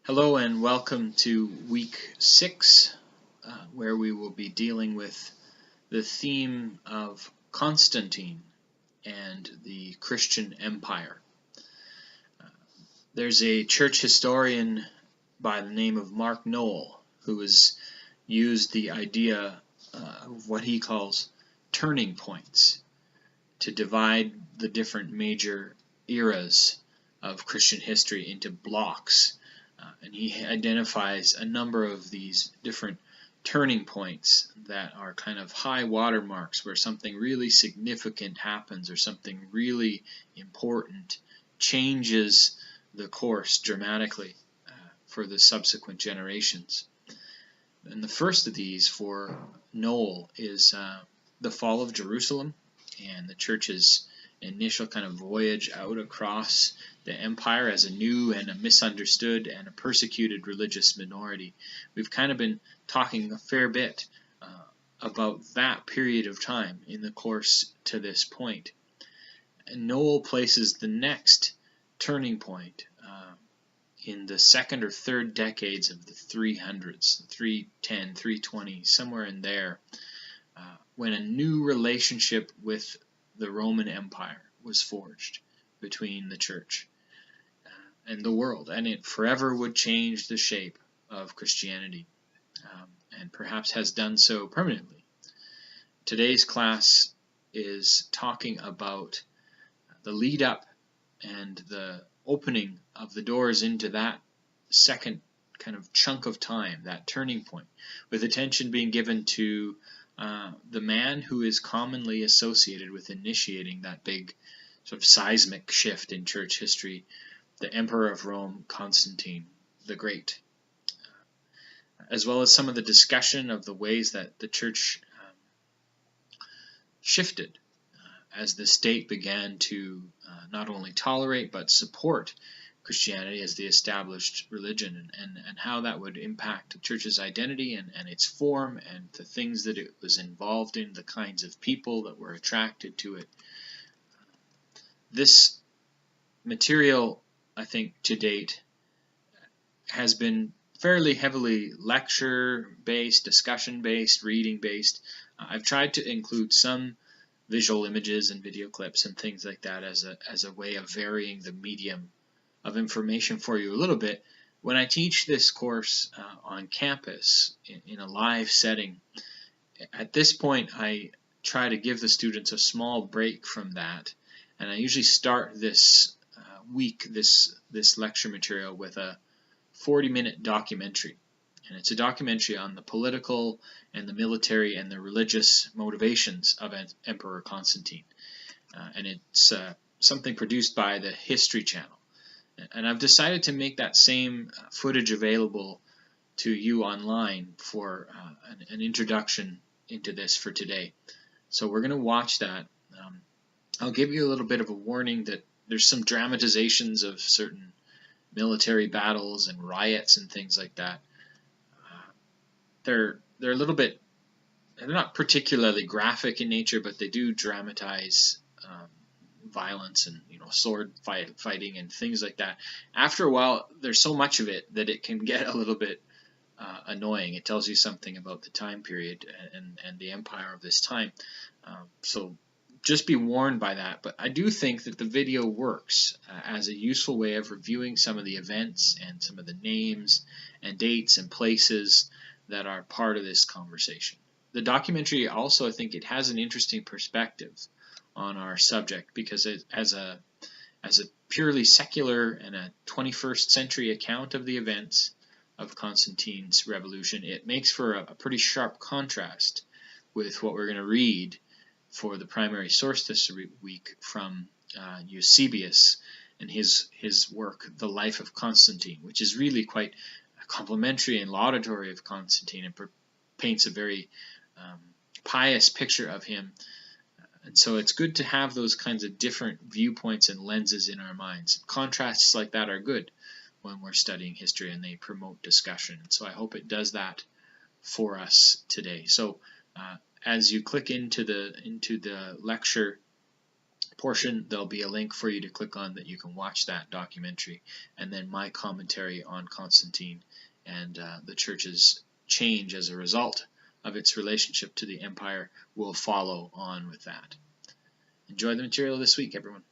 Hello and welcome to week 6, where we will be dealing with the theme of Constantine and the Christian Empire. There's a church historian by the name of Mark Noll who has used the idea of what he calls turning points to divide the different major eras of Christian history into blocks. And he identifies a number of these different turning points that are kind of high water marks where something really significant happens or something really important changes the course dramatically for the subsequent generations. And the first of these for Noll is the fall of Jerusalem and the church's initial kind of voyage out across the empire as a new and a misunderstood and a persecuted religious minority. We've kind of been talking a fair bit about that period of time in the course to this point. And Noll places the next turning point in the second or third decades of the 300s, 310, 320, somewhere in there, when a new relationship with the Roman Empire was forged between the church and the world, and it forever would change the shape of Christianity, and perhaps has done so permanently. Today's class is talking about the lead up and the opening of the doors into that second kind of chunk of time, that turning point, with attention being given to the man who is commonly associated with initiating that big sort of seismic shift in church history, the Emperor of Rome, Constantine the Great, as well as some of the discussion of the ways that the church shifted as the state began to not only tolerate but support Christianity as the established religion, and how that would impact the church's identity and its form and the things that it was involved in, the kinds of people that were attracted to it. This material, I think, to date has been fairly heavily lecture-based, discussion-based, reading-based. I've tried to include some visual images and video clips and things like that as a way of varying the medium of information for you a little bit. When I teach this course on campus in a live setting, at this point I try to give the students a small break from that, and I usually start this week, this lecture material, with a 40-minute documentary. And it's a documentary on the political and the military and the religious motivations of Emperor Constantine. And it's something produced by the History Channel. And I've decided to make that same footage available to you online for an introduction into this for today. So we're going to watch that. I'll give you a little bit of a warning that there's some dramatizations of certain military battles and riots and things like that. They're a little bit, they're not particularly graphic in nature, but they do dramatize violence and sword fighting and things like that. After a while, there's so much of it that it can get a little bit annoying. It tells you something about the time period and the empire of this time. So just be warned by that. But I do think that the video works as a useful way of reviewing some of the events and some of the names and dates and places that are part of this conversation. The documentary also, I think, it has an interesting perspective on our subject, because as a purely secular and a 21st century account of the events of Constantine's revolution, it makes for a pretty sharp contrast with what we're going to read for the primary source this week from Eusebius and his work, The Life of Constantine, which is really quite complimentary and laudatory of Constantine and paints a very pious picture of him. And so it's good to have those kinds of different viewpoints and lenses in our minds. Contrasts like that are good when we're studying history, and they promote discussion. And so I hope it does that for us today. So as you click into the lecture portion, there'll be a link for you to click on that you can watch that documentary, and then my commentary on Constantine and the church's change as a result of its relationship to the empire will follow on with that. Enjoy the material this week, everyone.